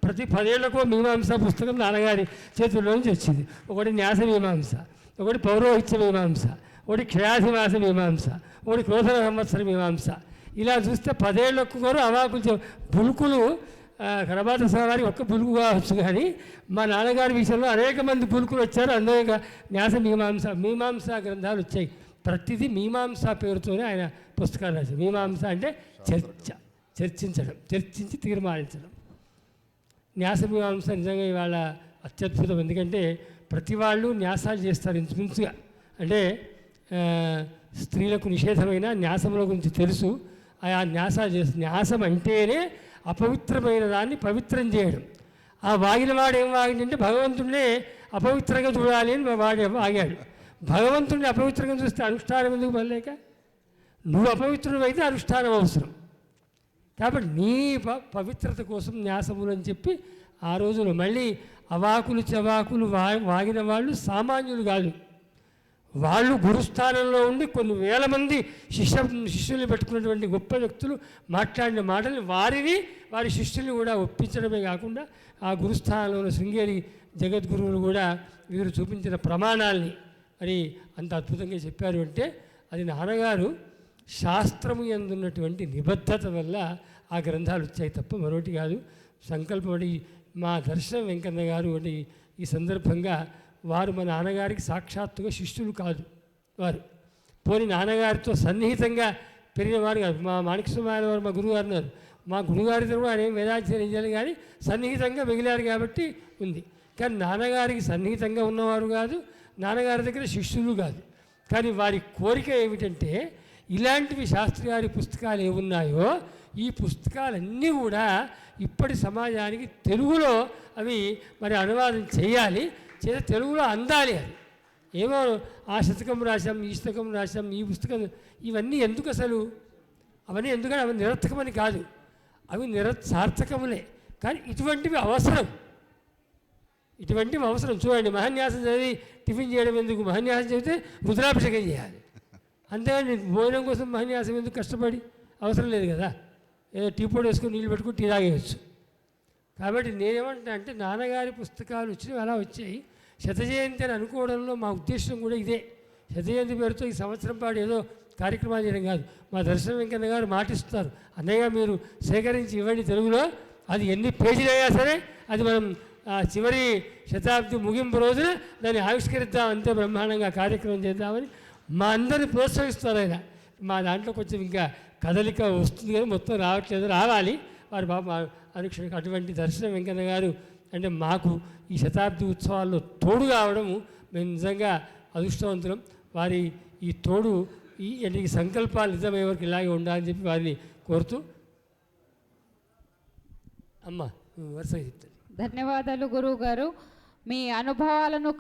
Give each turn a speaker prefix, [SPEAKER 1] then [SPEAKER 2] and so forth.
[SPEAKER 1] ప్రతి 10 ఏళ్లకో మీమాంస పుస్తకం నాన్నగారి చేతుల్లో నుంచి వచ్చింది. ఒకటి న్యాస మీమాంస, ఒకటి పౌరోహిత్య మీమాంస, ఒకటి క్షయాధివాస మీమాంస, ఒకటి క్రోధన సంవత్సర మీమాంస. ఇలా చూస్తే 10 ఏళ్లకు కూడా అవాకులు బులుకులు కరబాత స్వామి ఒక్క బులుకు కావచ్చు, కానీ మా నాన్నగారి విషయంలో అనేక మంది బులుకులు వచ్చారు. అందులో న్యాస మీమాంసా గ్రంథాలు వచ్చాయి. ప్రతిదీ మీమాంస పేరుతోనే ఆయన పుస్తకాలు రాశారు. మీమాంస అంటే చర్చించడం, చర్చించి తీర్మానించడం. న్యాస మీమాంస నిజంగా ఇవాళ అత్యద్భుతం. ఎందుకంటే ప్రతి వాళ్ళు న్యాసాలు చేస్తారు ఇంచుమించుగా. అంటే స్త్రీలకు నిషేధమైన న్యాసముల గురించి తెలుసు. ఆ న్యాసాలు చేస్తారు. న్యాసం అంటేనే అపవిత్రమైన దాన్ని పవిత్రం చేయడం. ఆ వాగిన వాడు ఏం వాగిందంటే భగవంతుడినే అపవిత్రంగా చూడాలి అని వాడు వాగాడు. భగవంతుడిని అపవిత్రంగా చూస్తే అనుష్ఠానం ఎందుకు పడలేక? నువ్వు అపవిత్రుడు అయితే అనుష్ఠానం అవసరం. కాబట్టి నీ పవిత్రత కోసం న్యాసములు అని చెప్పి ఆ రోజులు మళ్ళీ అవాకులు చవాకులు వాగిన వాళ్ళు సామాన్యులు కాదు. వాళ్ళు గురుస్థానంలో ఉండి కొన్ని వేల మంది శిష్యుల్ని పెట్టుకున్నటువంటి గొప్ప వ్యక్తులు మాట్లాడిన మాటలు వారి శిష్యుల్ని కూడా ఒప్పించడమే కాకుండా ఆ గురుస్థానంలో ఉన్న శృంగేరి జగద్గురువులు కూడా వీరు చూపించిన ప్రమాణాల్ని మరి అంత అద్భుతంగా చెప్పారు. అంటే అది నాన్నగారు శాస్త్రము యందున్నటువంటి నిబద్ధత వల్ల ఆ గ్రంథాలు వచ్చాయి తప్ప మరొకటి కాదు. సంకల్పం మా దర్శనం వెంకన్న గారు అంటే ఈ సందర్భంగా వారు మా నాన్నగారికి సాక్షాత్తుగా శిష్యులు కాదు. వారు పోని నాన్నగారితో సన్నిహితంగా పెరిగిన వారు కాదు. మా మాణిక్యస్వామి వారు మా గురువుగారు ఉన్నారు. మా గురుగారితో కూడా ఆయన వేదాధ్యయనం చేయాలి, కానీ సన్నిహితంగా మిగిలారు కాబట్టి ఉంది. కానీ నాన్నగారికి సన్నిహితంగా ఉన్నవారు కాదు, నాన్నగారి దగ్గర శిష్యులు కాదు. కానీ వారి కోరిక ఏమిటంటే ఇలాంటివి శాస్త్రి గారి పుస్తకాలు ఏమున్నాయో ఈ పుస్తకాలన్నీ కూడా ఇప్పటి సమాజానికి తెలుగులో అవి మరి అనువాదం చేయాలి, తెలుగులో అందాలి. అది ఏమో ఆ శతకం రాశాం, ఈ శతకం రాశాం, ఈ పుస్తకం ఇవన్నీ ఎందుకు అసలు? అవన్నీ ఎందుకంటే అవి నిరర్థకమని కాదు, అవి సార్థకములే. కానీ ఇటువంటివి అవసరం. చూడండి, మహాన్యాసం చదివి టిఫిన్ చేయడం ఎందుకు? మహాన్యాసం చదివితే రుద్రాభిషేకం చేయాలి. అంతేగాని భోజనం కోసం మహాన్యాసం ఎందుకు కష్టపడి? అవసరం లేదు కదా. ఏదో టీ పొడి వేసుకొని నీళ్ళు పెట్టుకుని టీ తాగేయచ్చు. కాబట్టి నేనేమంటున్నా అంటే నాన్నగారి పుస్తకాలు వచ్చినవి అలా వచ్చాయి. శతజయంతి అని అనుకోవడంలో మా ఉద్దేశం కూడా ఇదే. శతజయంతి పేరుతో ఈ సంవత్సరం పాటు ఏదో కార్యక్రమాలు చేయడం కాదు. మా దర్శనం వెంకన్న గారు మాటిస్తారు, అన్నయ్య మీరు సేకరించి ఇవ్వండి తెలుగులో, అది ఎన్ని పేజీలు అయినా సరే అది మనం చివరి శతాబ్ది ముగింపు రోజున దాన్ని ఆవిష్కరిద్దాం, అంతే బ్రహ్మాండంగా కార్యక్రమం చేద్దామని మా అందరిని ప్రోత్సహిస్తారు ఆయన. మా దాంట్లో కొంచెం ఇంకా కదలిక వస్తుంది కానీ మొత్తం రావట్లేదు, రావాలి. వారి బాబు అనుక్షణకి అటువంటి దర్శనం వెంకన్న గారు అంటే మాకు ఈ శతాబ్ది ఉత్సవాల్లో తోడు కావడము మేము నిజంగా అదృష్టవంతులం. వారి ఈ తోడు ఈ సంకల్పాలు నిజమయ్యే వరకు ఇలాగే ఉండాలని చెప్పి వారిని కోరుతూ అమ్మ వరుసగా చెప్తాను.
[SPEAKER 2] ధన్యవాదాలు గురువు గారు. మీ అనుభవాలను